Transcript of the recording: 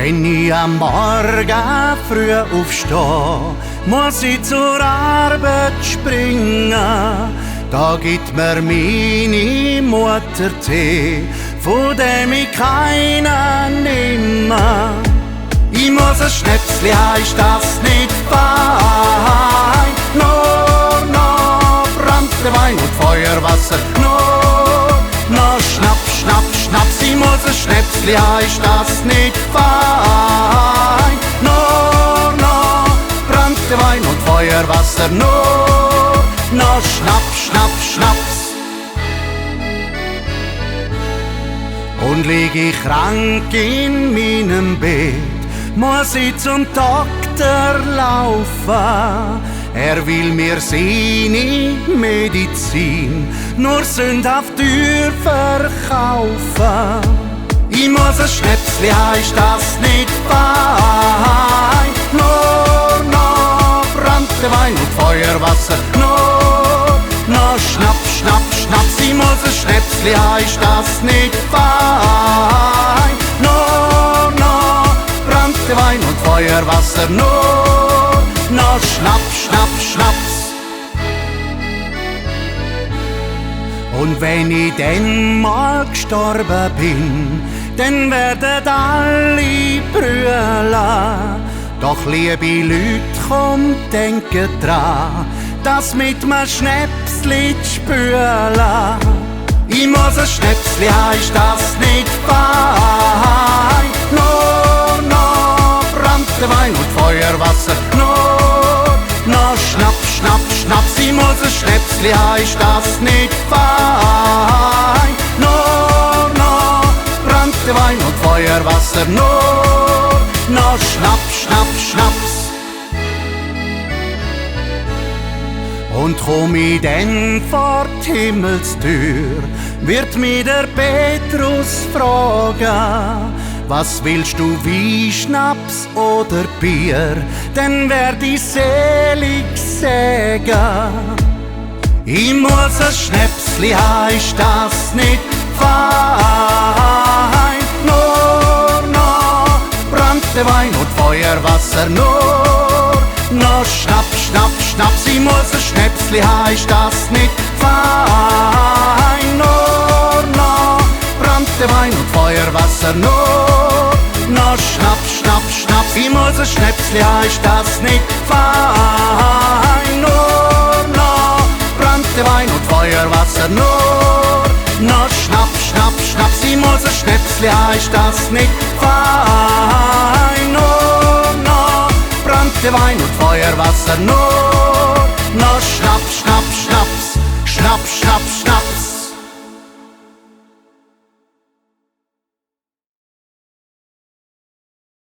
Wenn ich am Morgen früh aufstehe, muss ich zur Arbeit springen. Da gibt mir meine Mutter Tee, von dem ich keinen nehme. Ich muss ein Schnäpsli haben, ist das nicht fein? Nur noch Branntewein und Feuerwasser, nur Schnaps, Schnaps, Schnaps. Ich muss ein Schnäpsli haben, ist das nicht fein? Nur noch Branntewein und Feuerwasser, nur noch Schnaps, Schnaps, Schnaps. Und lieg ich krank in meinem Bett, muss ich zum Doktor laufen. Er will mir seine Medizin nur sündhaft teuer verkaufen. Ich muss ein Schnäpsli haben, ist das nicht fein? Nur noch Branntewein und Feuerwasser, nur noch Schnaps, Schnaps, Schnaps. Ich muss ein Schnäpsli haben, ist das nicht fein? Nur noch Branntewein und Feuerwasser, nur noch Schnaps, Schnaps, Schnaps. Und wenn ich dann mal gestorben bin, dann werden alle brüllen. Doch liebe Leute, kommt, denkt dran, das mit einem Schnäpsli zu spülen. Ich muss ein Schnäpsli haben, ist das nicht fein? Nur noch Branntewein und Feuerwasser, nur noch Schnaps, Schnaps, Schnaps. Ich muss ein Schnäpsli haben, ist das nicht fein? Nur noch Branntewein und Feuerwasser, nur noch Schnaps, Schnaps, Schnaps. Und komm ich denn vor die Himmelstür, wird mir der Petrus fragen: Was willst du, Wein, Schnaps oder Bier? Dann werd ich selig sagen. Ich muss ein Schnäpsli haben, ist das nicht fein? Nur noch Branntewein und Feuerwasser, nur noch Schnaps, Schnaps, Schnaps. Ich muss ein Schnäpsli haben, ist das nicht fein? Nur noch Branntewein und Feuerwasser, nur noch Schnaps, Schnaps, Schnaps. Ich muss ein Schnäpsli haben, ist das nicht fein? Nur noch Branntewein und Feuerwasser, nur noch Schnaps, Schnaps, Schnaps. Ich muss ein Schnäpsli haben, ist das nicht fein? Nur noch Branntewein und Feuerwasser, nur noch Schnaps, Schnaps, Schnaps, Schnaps, Schnaps, Schnaps.